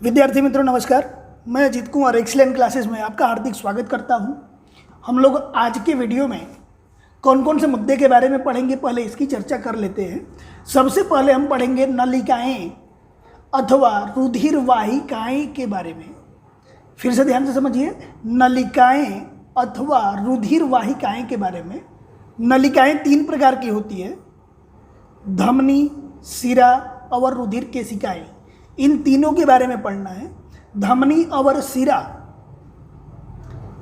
विद्यार्थी मित्रों नमस्कार। मैं अजीत कुमार एक्सीलेंट क्लासेस में आपका हार्दिक स्वागत करता हूं। हम लोग आज के वीडियो में कौन कौन से मुद्दे के बारे में पढ़ेंगे, पहले इसकी चर्चा कर लेते हैं। सबसे पहले हम पढ़ेंगे नलिकाएं अथवा रुधिर वाहिकाएं के बारे में। फिर से ध्यान से समझिए, नलिकाएं अथवा रुधिर वाहिकाएं के बारे में। नलिकाएं तीन प्रकार की होती है, धमनी, शिरा और रुधिर केशिकाएं। इन तीनों के बारे में पढ़ना है। धमनी और शिरा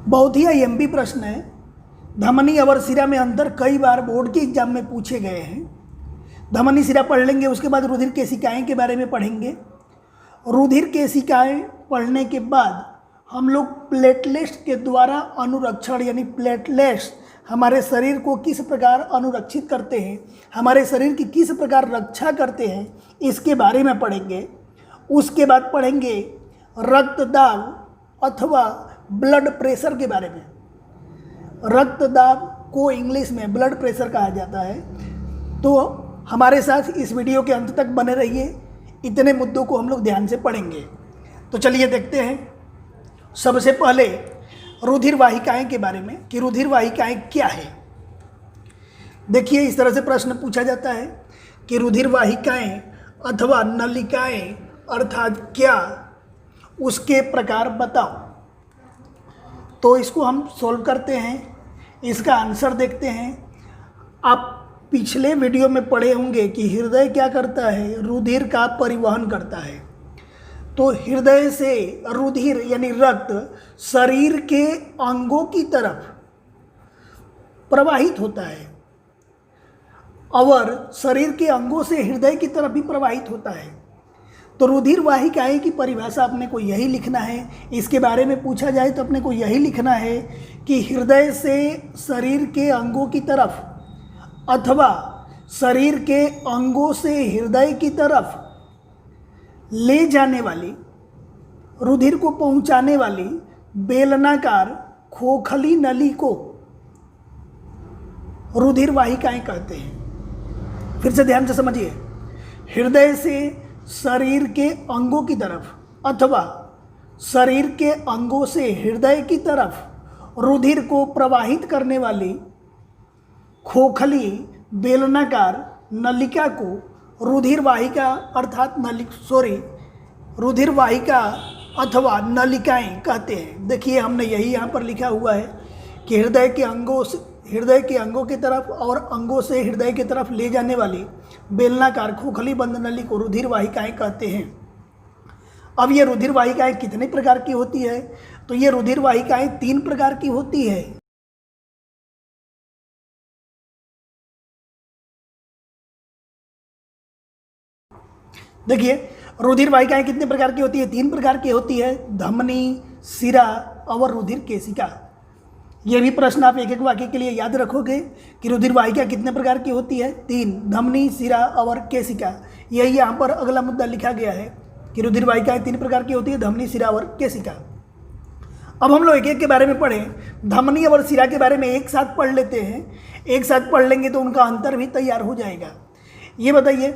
बहुत ही आईएमपी प्रश्न है। धमनी और शिरा में अंतर कई बार बोर्ड के एग्जाम में पूछे गए हैं। धमनी शिरा पढ़ लेंगे, उसके बाद रुधिर केशिकाएं के बारे में पढ़ेंगे। रुधिर केशिकाएं पढ़ने के बाद हम लोग प्लेटलेट्स के द्वारा अनुरक्षण यानी प्लेटलेट्स हमारे शरीर को किस प्रकार अनुरक्षित करते हैं, हमारे शरीर की किस प्रकार रक्षा करते हैं, इसके बारे में पढ़ेंगे। उसके बाद पढ़ेंगे रक्तदाब अथवा ब्लड प्रेशर के बारे में। रक्तदाब को इंग्लिश में ब्लड प्रेशर कहा जाता है। तो हमारे साथ इस वीडियो के अंत तक बने रहिए, इतने मुद्दों को हम लोग ध्यान से पढ़ेंगे। तो चलिए देखते हैं सबसे पहले रुधिर वाहिकाएं के बारे में कि रुधिर वाहिकाएं क्या है। देखिए, इस तरह से प्रश्न पूछा जाता है कि रुधिर वाहिकाएं अथवा नलिकाएं अर्थात क्या, उसके प्रकार बताओ। तो इसको हम सोल्व करते हैं, इसका आंसर देखते हैं। आप पिछले वीडियो में पढ़े होंगे कि हृदय क्या करता है, रुधिर का परिवहन करता है। तो हृदय से रुधिर यानी रक्त शरीर के अंगों की तरफ प्रवाहित होता है और शरीर के अंगों से हृदय की तरफ भी प्रवाहित होता है। तो रुधिर वाहिकाएं की परिभाषा अपने को यही लिखना है। इसके बारे में पूछा जाए तो अपने को यही लिखना है कि हृदय से शरीर के अंगों की तरफ अथवा शरीर के अंगों से हृदय की तरफ ले जाने वाली, रुधिर को पहुंचाने वाली बेलनाकार खोखली नली को रुधिर वाहिकाएं कहते हैं। फिर से ध्यान से समझिए, हृदय से शरीर के अंगों की तरफ अथवा शरीर के अंगों से हृदय की तरफ रुधिर को प्रवाहित करने वाली खोखली बेलनाकार नलिका को रुधिर वाहिका अर्थात रुधिर वाहिका अथवा नलिकाएं कहते हैं। देखिए, हमने यही यहाँ पर लिखा हुआ है कि हृदय के अंगों की तरफ और अंगों से हृदय की तरफ ले जाने वाली बेलनाकार खोखली बंद नली को रुधिर वाहिकाएं कहते हैं। अब ये रुधिर वाहिकाएं कितने प्रकार की होती है? तो ये रुधिर वाहिकाएं तीन प्रकार की होती है। देखिए, रुधिर वाहिकाएं कितने प्रकार की होती है? तीन प्रकार की होती है, धमनी, शिरा और रुधिर केशिका। ये भी प्रश्न आप एक एक वाक्य के लिए याद रखोगे कि रुधिर वाहिका कितने प्रकार की होती है? तीन, धमनी, शिरा और केशिका। यही यहाँ पर अगला मुद्दा लिखा गया है कि रुधिर वाहिकाएं तीन प्रकार की होती है, धमनी, शिरा और केशिका। अब हम लोग एक एक के बारे में पढ़ें। धमनी और शिरा के बारे में एक साथ पढ़ लेते हैं। एक साथ पढ़ लेंगे तो उनका अंतर भी तैयार हो जाएगा। ये बताइए,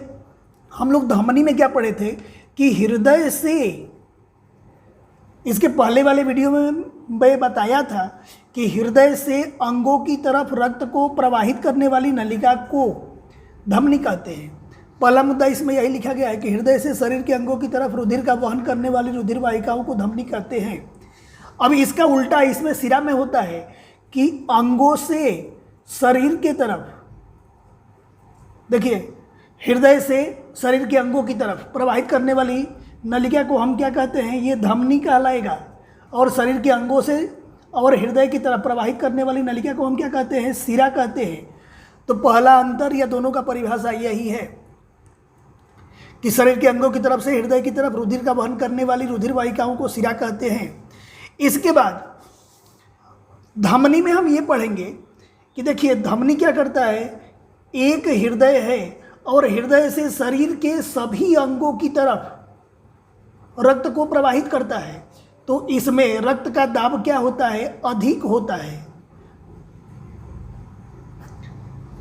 हम लोग धमनी में क्या पढ़े थे कि हृदय से, इसके पहले वाले वीडियो में मैं बताया था कि हृदय से अंगों की तरफ रक्त को प्रवाहित करने वाली नलिका को धमनी कहते हैं। पहला मुद्दा इसमें यही लिखा गया है कि हृदय से शरीर के अंगों की तरफ रुधिर का वहन करने वाली रुधिर वाहिकाओं को धमनी कहते हैं। अब इसका उल्टा इसमें शिरा में होता है कि अंगों से शरीर के तरफ, देखिए, हृदय से शरीर के अंगों की तरफ प्रवाहित करने वाली नलिका को हम क्या कहते हैं? ये धमनी कहलाएगा। और शरीर के अंगों से और हृदय की तरफ प्रवाहित करने वाली नलिका को हम क्या कहते हैं? शिरा कहते हैं। तो पहला अंतर या दोनों का परिभाषा यही है कि शरीर के अंगों की तरफ से हृदय की तरफ रुधिर का वहन करने वाली रुधिर वाहिकाओं को शिरा कहते हैं। इसके बाद धमनी में हम ये पढ़ेंगे कि देखिए, धमनी क्या करता है? एक हृदय है और हृदय से शरीर के सभी अंगों की तरफ रक्त को प्रवाहित करता है। तो इसमें रक्त का दाब क्या होता है? अधिक होता है।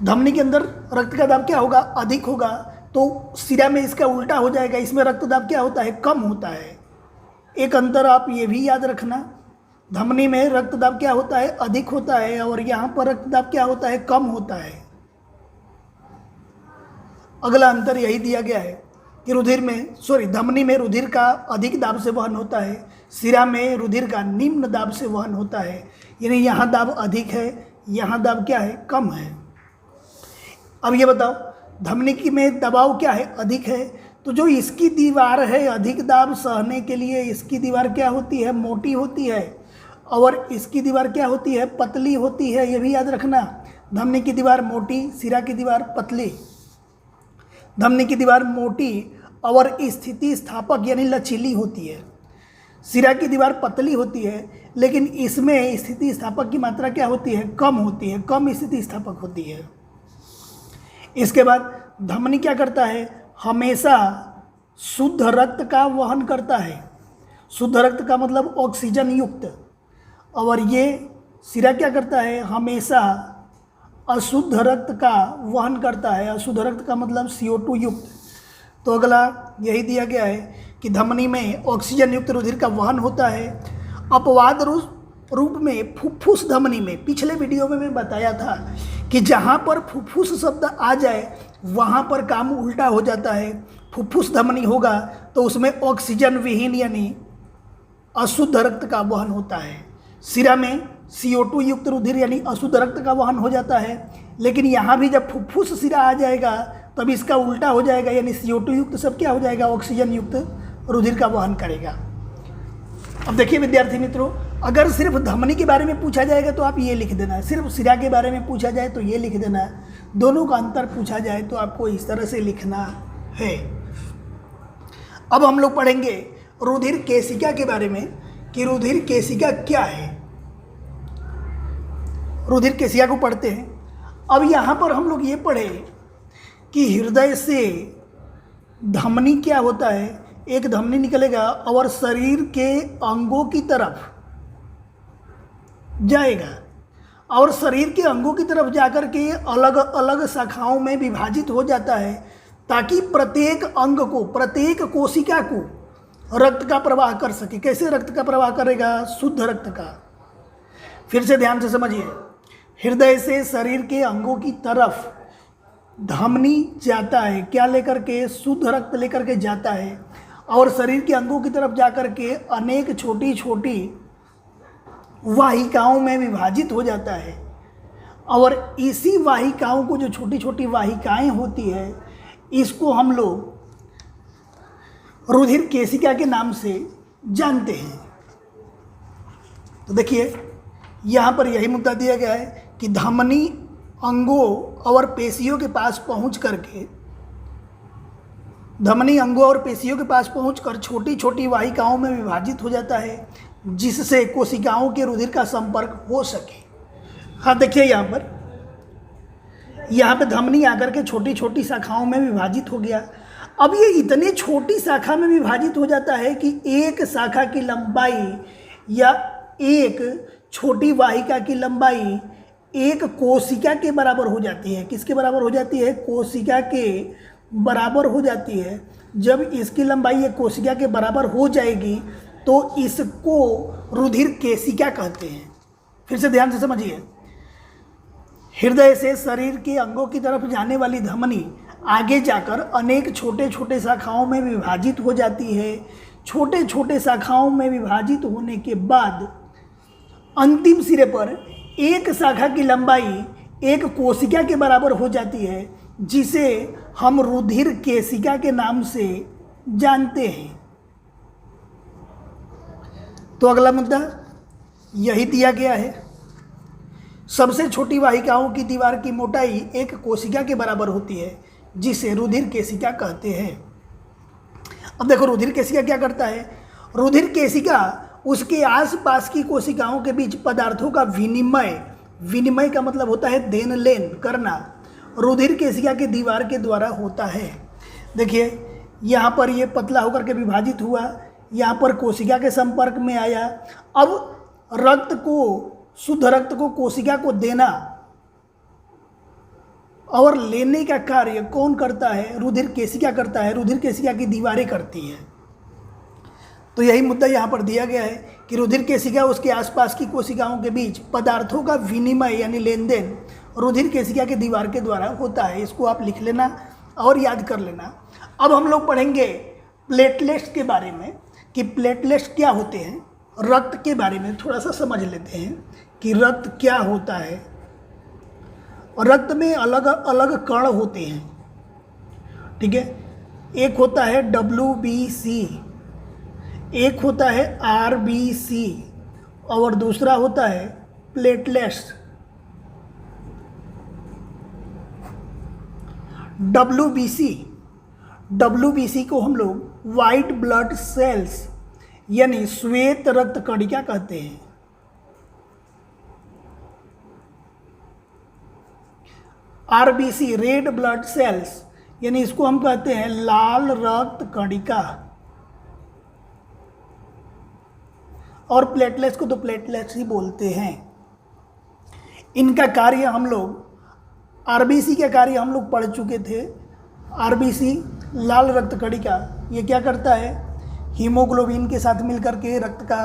धमनी के अंदर रक्त का दाब क्या होगा? अधिक होगा। तो शिरा में इसका उल्टा हो जाएगा, इसमें रक्तदाब क्या होता है? कम होता है। एक अंतर आप ये भी याद रखना, धमनी में रक्त दाब क्या होता है, अधिक होता है, और यहाँ पर रक्त दाब क्या होता है, कम होता है। अगला अंतर यही दिया गया है कि धमनी में रुधिर का अधिक दाब से वहन होता है, सिरा में रुधिर का निम्न दाब से वहन होता है। यानी यहाँ दाब अधिक है, यहाँ दाब क्या है, कम है। अब ये बताओ, धमनी की में दबाव क्या है, अधिक है, तो जो इसकी दीवार है अधिक दाब सहने के लिए इसकी दीवार क्या होती है, मोटी होती है, और इसकी दीवार क्या होती है, पतली होती है। ये भी याद रखना, धमनी की दीवार मोटी, सिरा की दीवार पतली। धमनी की दीवार मोटी और स्थिति स्थापक यानी लचीली होती है, सिरा की दीवार पतली होती है, लेकिन इसमें स्थिति स्थापक की मात्रा क्या होती है, कम होती है, कम स्थिति स्थापक होती है। इसके बाद धमनी क्या करता है, हमेशा शुद्ध रक्त का वहन करता है। शुद्ध रक्त का मतलब ऑक्सीजन युक्त, और ये सिरा क्या करता है, हमेशा अशुद्ध रक्त का वहन करता है। अशुद्ध रक्त का मतलब CO2 युक्त। तो अगला यही दिया गया है कि धमनी में ऑक्सीजन युक्त रुधिर का वहन होता है। अपवाद रूप में फुफ्फुस धमनी में, पिछले वीडियो में मैं बताया था कि जहाँ पर फुफ्फुस शब्द आ जाए वहाँ पर काम उल्टा हो जाता है। फुफ्फुस धमनी होगा तो उसमें ऑक्सीजन विहीन यानी अशुद्ध रक्त का वहन होता है। सिरा में CO2 युक्त रुधिर यानी अशुद्ध रक्त का वहन हो जाता है, लेकिन यहाँ भी जब फुफ्फुस सिरा आ जाएगा तब इसका उल्टा हो जाएगा, यानी CO2 युक्त सब क्या हो जाएगा, ऑक्सीजन युक्त रुधिर का वहन करेगा। अब देखिए विद्यार्थी मित्रों, अगर सिर्फ धमनी के बारे में पूछा जाएगा तो आप ये लिख देना है, सिर्फ सिरा के बारे में पूछा जाए तो ये लिख देना है, दोनों का अंतर पूछा जाए तो आपको इस तरह से लिखना है। अब हम लोग पढ़ेंगे रुधिर केशिका के बारे में कि रुधिर केशिका क्या है। रुधिर केशिका को पढ़ते हैं। अब यहाँ पर हम लोग ये पढ़े कि हृदय से धमनी क्या होता है, एक धमनी निकलेगा और शरीर के अंगों की तरफ जाएगा, और शरीर के अंगों की तरफ जाकर के अलग अलग शाखाओं में विभाजित हो जाता है, ताकि प्रत्येक अंग को, प्रत्येक कोशिका को रक्त का प्रवाह कर सके। कैसे रक्त का प्रवाह करेगा, शुद्ध रक्त का। फिर से ध्यान से समझिए, हृदय से शरीर के अंगों की तरफ धमनी जाता है, क्या लेकर के, शुद्ध रक्त लेकर के जाता है, और शरीर के अंगों की तरफ जाकर के अनेक छोटी छोटी वाहिकाओं में विभाजित हो जाता है। और इसी वाहिकाओं को, जो छोटी छोटी वाहिकाएं होती है, इसको हम लोग रुधिर केशिका के नाम से जानते हैं। तो देखिए यहाँ पर यही मुद्दा दिया गया है कि धमनी अंगों और पेशियों के पास पहुँच करके, धमनी अंगों और पेशियों के पास पहुंचकर छोटी छोटी वाहिकाओं में विभाजित हो जाता है, जिससे कोशिकाओं के रुधिर का संपर्क हो सके। हाँ देखिए यहाँ पे धमनी आकर के छोटी छोटी शाखाओं में विभाजित हो गया। अब ये इतने छोटी शाखा में विभाजित हो जाता है कि एक शाखा की लंबाई या एक छोटी वाहिका की लंबाई एक कोशिका के बराबर हो जाती है। किसके बराबर हो जाती है, कोशिका के बराबर हो जाती है। जब इसकी लंबाई एक कोशिका के बराबर हो जाएगी तो इसको रुधिर केशिका कहते हैं। फिर से ध्यान से समझिए, हृदय से शरीर के अंगों की तरफ जाने वाली धमनी आगे जाकर अनेक छोटे छोटे शाखाओं में विभाजित हो जाती है। छोटे छोटे शाखाओं में विभाजित होने के बाद अंतिम सिरे पर एक शाखा की लंबाई एक कोशिका के बराबर हो जाती है, जिसे हम रुधिर केशिका के नाम से जानते हैं। तो अगला मुद्दा यही दिया गया है, सबसे छोटी वाहिकाओं की दीवार की मोटाई एक कोशिका के बराबर होती है, जिसे रुधिर केशिका कहते हैं। अब देखो रुधिर केशिका क्या करता है, रुधिर केशिका उसके आसपास की कोशिकाओं के बीच पदार्थों का विनिमय का मतलब होता है देन लेन करना, रुधिर केशिका की दीवार के द्वारा होता है। देखिए यहाँ पर ये पतला होकर के विभाजित हुआ, यहाँ पर कोशिका के संपर्क में आया। अब रक्त को, शुद्ध रक्त को कोशिका को देना और लेने का कार्य कौन करता है, रुधिर केशिका करता है, रुधिर केशिका की दीवारें करती है। तो यही मुद्दा यहाँ पर दिया गया है कि रुधिर केशिका उसके आसपास की कोशिकाओं के बीच पदार्थों का विनिमय यानी लेन देन रुधिर केशिका के दीवार के द्वारा होता है। इसको आप लिख लेना और याद कर लेना। अब हम लोग पढ़ेंगे प्लेटलेट्स के बारे में कि प्लेटलेट्स क्या होते हैं। रक्त के बारे में थोड़ा सा समझ लेते हैं कि रक्त क्या होता है। रक्त में अलग अलग कण होते हैं, ठीक है। एक होता है WBC, एक होता है RBC और दूसरा होता है प्लेटलेट्स। WBC को हम लोग वाइट ब्लड सेल्स यानी श्वेत रक्त कणिका कहते हैं। RBC रेड ब्लड सेल्स यानी इसको हम कहते हैं लाल रक्त कणिका। और प्लेटलेट्स को तो प्लेटलेट्स ही बोलते हैं। इनका कार्य हम लोग RBC का कार्य हम लोग पढ़ चुके थे। RBC लाल रक्त कणिका ये क्या करता है, हीमोग्लोबिन के साथ मिलकर के रक्त का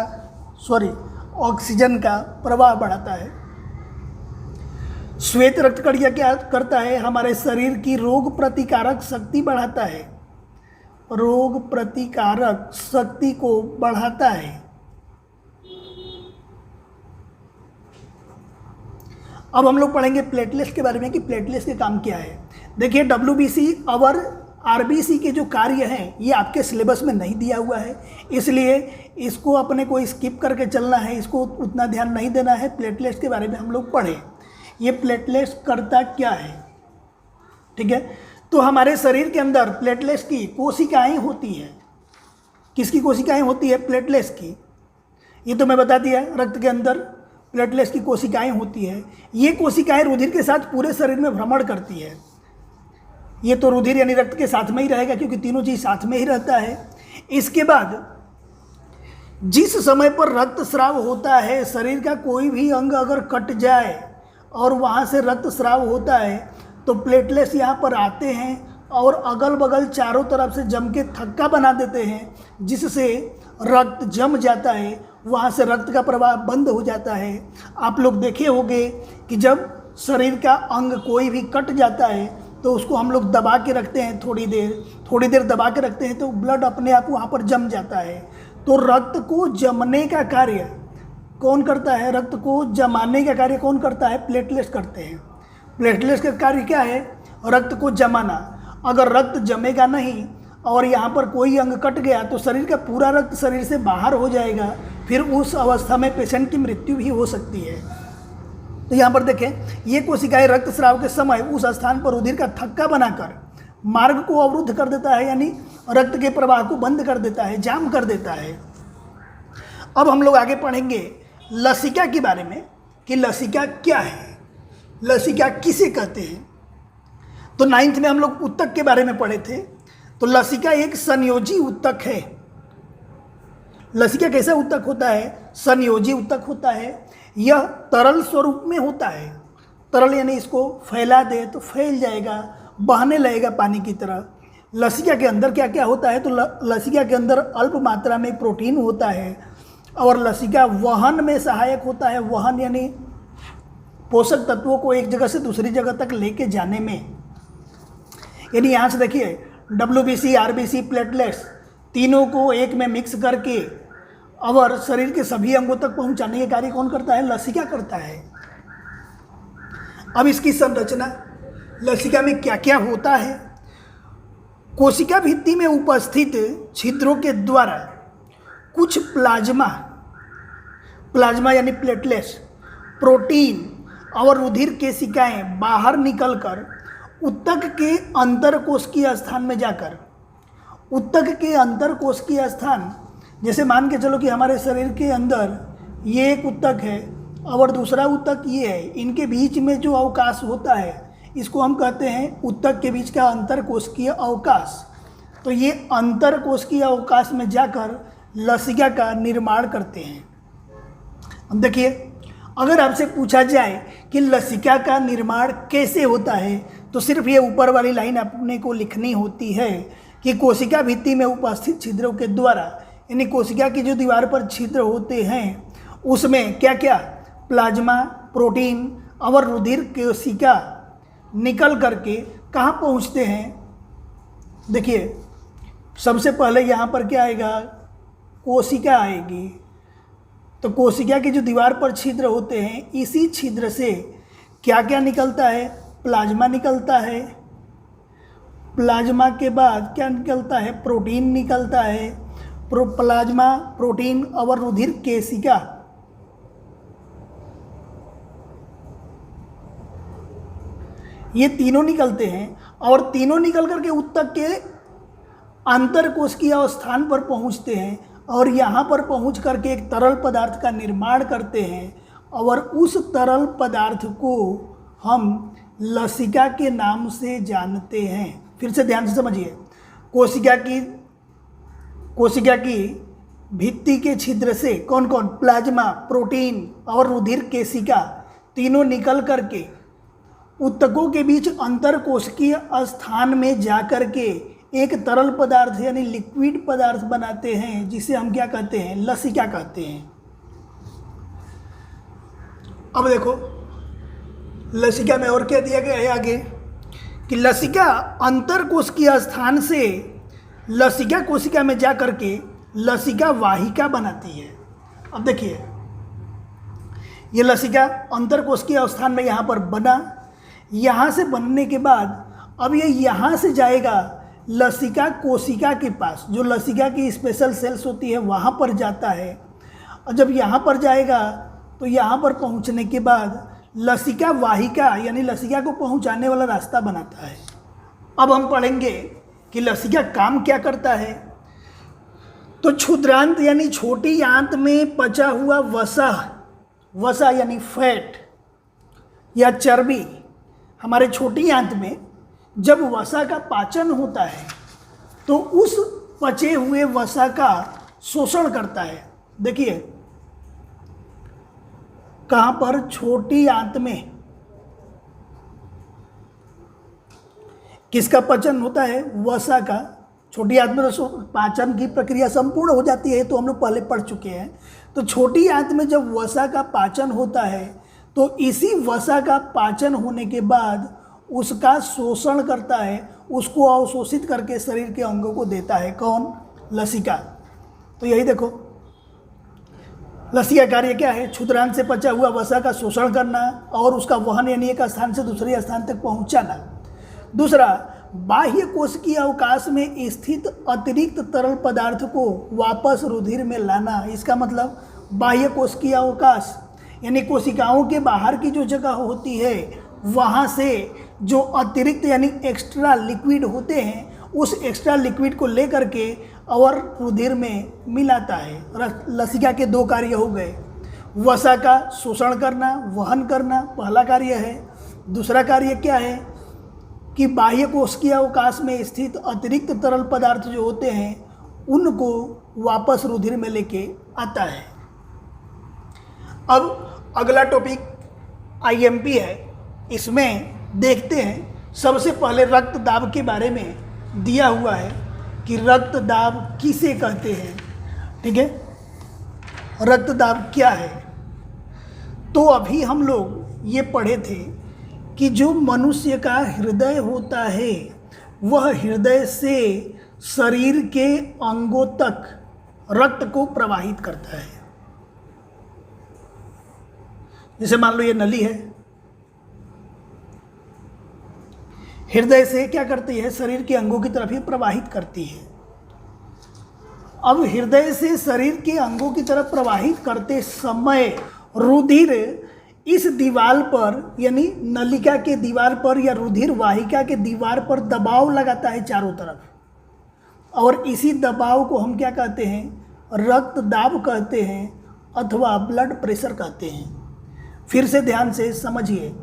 ऑक्सीजन का प्रवाह बढ़ाता है। श्वेत रक्त कणिका क्या करता है, हमारे शरीर की रोग प्रतिकारक शक्ति बढ़ाता है, रोग प्रतिकारक शक्ति को बढ़ाता है। अब हम लोग पढ़ेंगे प्लेटलेट्स के बारे में कि प्लेटलेट्स के काम क्या है। देखिए WBC और RBC के जो कार्य हैं ये आपके सिलेबस में नहीं दिया हुआ है, इसलिए इसको अपने को स्किप करके चलना है, इसको उतना ध्यान नहीं देना है। प्लेटलेट्स के बारे में हम लोग पढ़ें। ये प्लेटलेट्स करता क्या है, ठीक है। तो हमारे शरीर के अंदर प्लेटलेट्स की कोशिकाएं होती हैं। किसकी कोशिकाएं होती है, प्लेटलेट्स की। ये तो मैं बता दिया, रक्त के अंदर प्लेटलेट्स की कोशिकाएं होती है। ये कोशिकाएं रुधिर के साथ पूरे शरीर में भ्रमण करती है। ये तो रुधिर यानी रक्त के साथ में ही रहेगा क्योंकि तीनों चीज साथ में ही रहता है। इसके बाद जिस समय पर रक्त स्राव होता है, शरीर का कोई भी अंग अगर कट जाए और वहाँ से रक्त स्राव होता है तो प्लेटलेट्स यहाँ पर आते हैं और अगल बगल चारों तरफ से जम के थक्का बना देते हैं, जिससे रक्त जम जाता है, वहाँ से रक्त का प्रवाह बंद हो जाता है। आप लोग देखे होंगे कि जब शरीर का अंग कोई भी कट जाता है तो उसको हम लोग दबा के रखते हैं, थोड़ी देर दबा के रखते हैं तो ब्लड अपने आप वहाँ पर जम जाता है। तो रक्त को जमने का कार्य कौन करता है, रक्त को जमाने का कार्य कौन करता है, प्लेटलेट्स करते हैं। प्लेटलेट्स का कार्य क्या है, रक्त को जमाना। अगर रक्त जमेगा नहीं और यहाँ पर कोई अंग कट गया तो शरीर का पूरा रक्त शरीर से बाहर हो जाएगा, फिर उस अवस्था में पेशेंट की मृत्यु भी हो सकती है। तो यहाँ पर देखें, ये कोशिकाएं रक्त स्राव के समय उस स्थान पर रुधिर का थक्का बनाकर मार्ग को अवरुद्ध कर देता है, यानी रक्त के प्रवाह को बंद कर देता है, जाम कर देता है। अब हम लोग आगे पढ़ेंगे लसिका के बारे में कि लसिका क्या है, लसिका किसे कहते हैं। तो 9th में हम लोग उत्तक के बारे में पढ़े थे। तो लसिका एक संयोजी उत्तक है। लसिका कैसा उत्तक होता है, संयोजी उत्तक होता है। यह तरल स्वरूप में होता है। तरल यानी इसको फैला दे तो फैल जाएगा, बहने लगेगा पानी की तरह। लसिका के अंदर क्या क्या होता है, तो लसिका के अंदर अल्प मात्रा में प्रोटीन होता है और लसिका वहन में सहायक होता है। वहन यानी पोषक तत्वों को एक जगह से दूसरी जगह तक लेके जाने में। यानी यहाँ से देखिए WBC, RBC, प्लेटलेट्स तीनों को एक में मिक्स करके और शरीर के सभी अंगों तक पहुंचाने के कार्य कौन करता है, लसिका करता है। अब इसकी संरचना, लसिका में क्या क्या होता है। कोशिका भित्ति में उपस्थित छिद्रों के द्वारा कुछ प्लाज्मा यानी प्लेटलेट्स, प्रोटीन और रुधिर केशिकाएं बाहर निकलकर उत्तक के अंतरकोशिकीय स्थान में जाकर, उत्तक के अंतरकोशिकीय स्थान, जैसे मान के चलो कि हमारे शरीर के अंदर ये एक उत्तक है और दूसरा उत्तक ये है, इनके बीच में जो अवकाश होता है इसको हम कहते हैं उत्तक के बीच का अंतरकोशिकीय अवकाश। तो ये अंतरकोशिकीय अवकाश में जाकर लसिका का निर्माण करते हैं। अब देखिए, अगर आपसे पूछा जाए कि लसिका का निर्माण कैसे होता है तो सिर्फ ये ऊपर वाली लाइन अपने को लिखनी होती है कि कोशिका भित्ति में उपस्थित छिद्रों के द्वारा यानी कोशिका की जो दीवार पर छिद्र होते हैं उसमें क्या क्या, प्लाज्मा, प्रोटीन और रुधिर कोशिका निकल करके कहाँ पहुँचते हैं। देखिए सबसे पहले यहाँ पर क्या आएगा, कोशिका आएगी। तो कोशिका की जो दीवार पर छिद्र होते हैं, इसी छिद्र से क्या क्या निकलता है, प्लाज्मा निकलता है। प्लाज्मा के बाद क्या निकलता है, प्रोटीन निकलता है। प्लाज्मा, प्रोटीन और रुधिर केशिका, ये तीनों निकलते हैं और तीनों निकल करके ऊतक के अंतरकोशिकीय स्थान पर पहुंचते हैं और यहाँ पर पहुंच करके एक तरल पदार्थ का निर्माण करते हैं और उस तरल पदार्थ को हम लसिका के नाम से जानते हैं। फिर से ध्यान से समझिए, कोशिका की भित्ति के छिद्र से कौन कौन, प्लाज्मा, प्रोटीन और रुधिर केशिका तीनों निकल करके ऊतकों के बीच अंतरकोशिकीय स्थान में जाकर के एक तरल पदार्थ यानी लिक्विड पदार्थ बनाते हैं, जिसे हम क्या कहते हैं, लसिका कहते हैं। अब देखो लसिका में और क्या दिया गया है आगे कि लसिका अंतरकोशिकीय स्थान से लसिका कोशिका में जा करके लसिका वाहिका बनाती है। अब देखिए ये लसिका अंतरकोशिकीय स्थान में यहाँ पर बना, यहाँ से बनने के बाद अब ये यहाँ से जाएगा लसिका कोशिका के पास, जो लसिका की स्पेशल सेल्स होती है वहाँ पर जाता है। और जब यहाँ पर जाएगा तो यहाँ पर पहुँचने के बाद लसिका वाहिका यानी लसिका को पहुँचाने वाला रास्ता बनाता है। अब हम पढ़ेंगे कि लसिका काम क्या करता है। तो क्षुद्रांत यानी छोटी आंत में पचा हुआ वसा यानी फैट या चर्बी, हमारे छोटी आंत में जब वसा का पाचन होता है तो उस पचे हुए वसा का शोषण करता है। देखिए कहाँ पर, छोटी आंत में किसका पचन होता है, वसा का। छोटी आंत में तो पाचन की प्रक्रिया संपूर्ण हो जाती है, तो हम लोग पहले पढ़ चुके हैं। तो छोटी आंत में जब वसा का पाचन होता है तो इसी वसा का पाचन होने के बाद उसका शोषण करता है, उसको अवशोषित करके शरीर के अंगों को देता है। कौन, लसिका। तो यही देखो लसिका कार्य क्या है, क्षुद्रांत से पचा हुआ वसा का शोषण करना और उसका वहन यानी एक स्थान से दूसरे स्थान तक पहुंचाना। दूसरा, बाह्य कोशिकीय अवकाश में स्थित अतिरिक्त तरल पदार्थ को वापस रुधिर में लाना। इसका मतलब बाह्य कोशिकीय अवकाश यानी कोशिकाओं के बाहर की जो जगह होती है वहाँ से जो अतिरिक्त यानी एक्स्ट्रा लिक्विड होते हैं, उस एक्स्ट्रा लिक्विड को लेकर के और रुधिर में मिलाता है। लसिका के दो कार्य हो गए, वसा का शोषण करना, वहन करना पहला कार्य है। दूसरा कार्य क्या है कि बाह्य कोशिकीय अवकाश में स्थित अतिरिक्त तरल पदार्थ जो होते हैं उनको वापस रुधिर में लेके आता है। अब अगला टॉपिक IMP है, इसमें देखते हैं। सबसे पहले रक्त दाब के बारे में दिया हुआ है कि रक्त दाब किसे कहते हैं। ठीक है, रक्त दाब क्या है। तो अभी हम लोग ये पढ़े थे कि जो मनुष्य का हृदय होता है वह हृदय से शरीर के अंगों तक रक्त को प्रवाहित करता है। जैसे मान लो ये नली है, हृदय से क्या करती है, शरीर के अंगों की तरफ ही प्रवाहित करती है। अब हृदय से शरीर के अंगों की तरफ प्रवाहित करते समय रुधिर इस दीवार पर यानी नलिका के दीवार पर या रुधिर वाहिका के दीवार पर दबाव लगाता है चारों तरफ, और इसी दबाव को हम क्या कहते हैं, रक्त दाब कहते हैं अथवा ब्लड प्रेशर कहते हैं। फिर से ध्यान से समझिए,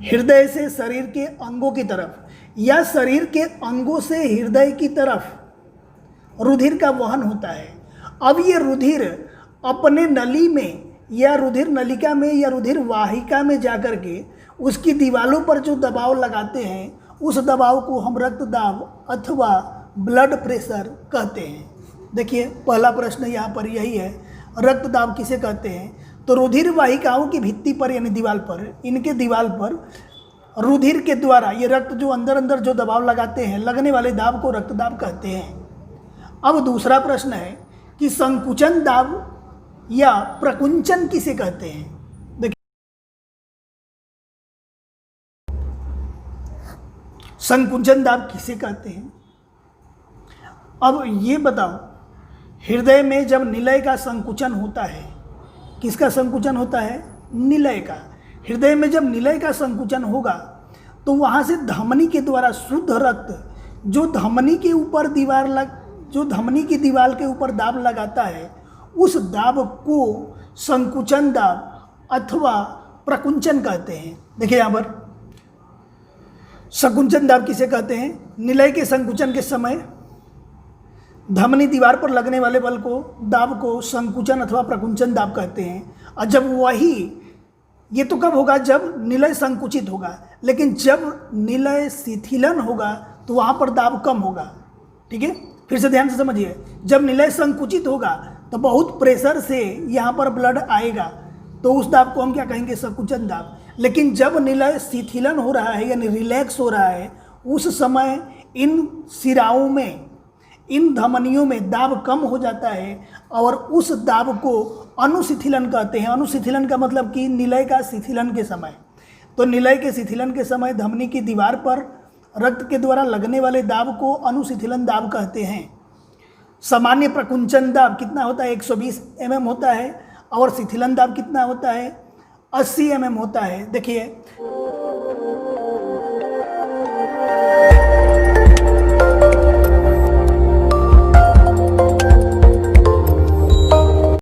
हृदय से शरीर के अंगों की तरफ या शरीर के अंगों से हृदय की तरफ रुधिर का वहन होता है। अब ये रुधिर अपने नली में या रुधिर नलिका में या रुधिर वाहिका में जाकर के उसकी दीवारों पर जो दबाव लगाते हैं उस दबाव को हम रक्त दाब अथवा ब्लड प्रेशर कहते हैं। देखिए पहला प्रश्न यहाँ पर यही है, रक्त दाब किसे कहते हैं? तो रुधिर वाहिकाओं की भित्ति पर यानी दीवार पर, इनके दीवार पर रुधिर के द्वारा ये रक्त जो अंदर अंदर जो दबाव लगाते हैं, लगने वाले दाब को रक्त दाब कहते हैं। अब दूसरा प्रश्न है कि संकुचन दाब या प्रकुंचन किसे कहते हैं? देखिए संकुचन दाब किसे कहते हैं? अब ये बताओ, हृदय में जब निलय का संकुचन होता है, किसका संकुचन होता है? निलय का। हृदय में जब निलय का संकुचन होगा तो वहाँ से धमनी के द्वारा शुद्ध रक्त जो धमनी के ऊपर जो धमनी की दीवार के ऊपर दाब लगाता है, उस दाब को संकुचन दाब अथवा प्रकुंचन कहते हैं। देखिए यहाँ पर संकुचन दाब किसे कहते हैं? निलय के संकुचन के समय धमनी दीवार पर लगने वाले बल को, दाब को संकुचन अथवा प्रकुंचन दाब कहते हैं। और जब ये तो कब होगा? जब निलय संकुचित होगा, लेकिन जब निलय शिथिलन होगा तो वहाँ पर दाब कम होगा। ठीक है, फिर से ध्यान से समझिए। जब निलय संकुचित होगा तो बहुत प्रेशर से यहाँ पर ब्लड आएगा, तो उस दाब को हम क्या कहेंगे? संकुचन दाब। लेकिन जब निलय शिथिलन हो रहा है यानी रिलैक्स हो रहा है, उस समय इन सिराओं में, इन धमनियों में दाब कम हो जाता है और उस दाब को अनुशिथिलन कहते हैं। अनुशिथिलन का मतलब कि निलय का शिथिलन के समय। तो निलय के शिथिलन के समय धमनी की दीवार पर रक्त के द्वारा लगने वाले दाब को अनुशिथिलन दाब कहते हैं। सामान्य प्रकुंचन दाब कितना होता है? 120 mm होता है। और शिथिलन दाब कितना होता है? 80 mm होता है। देखिए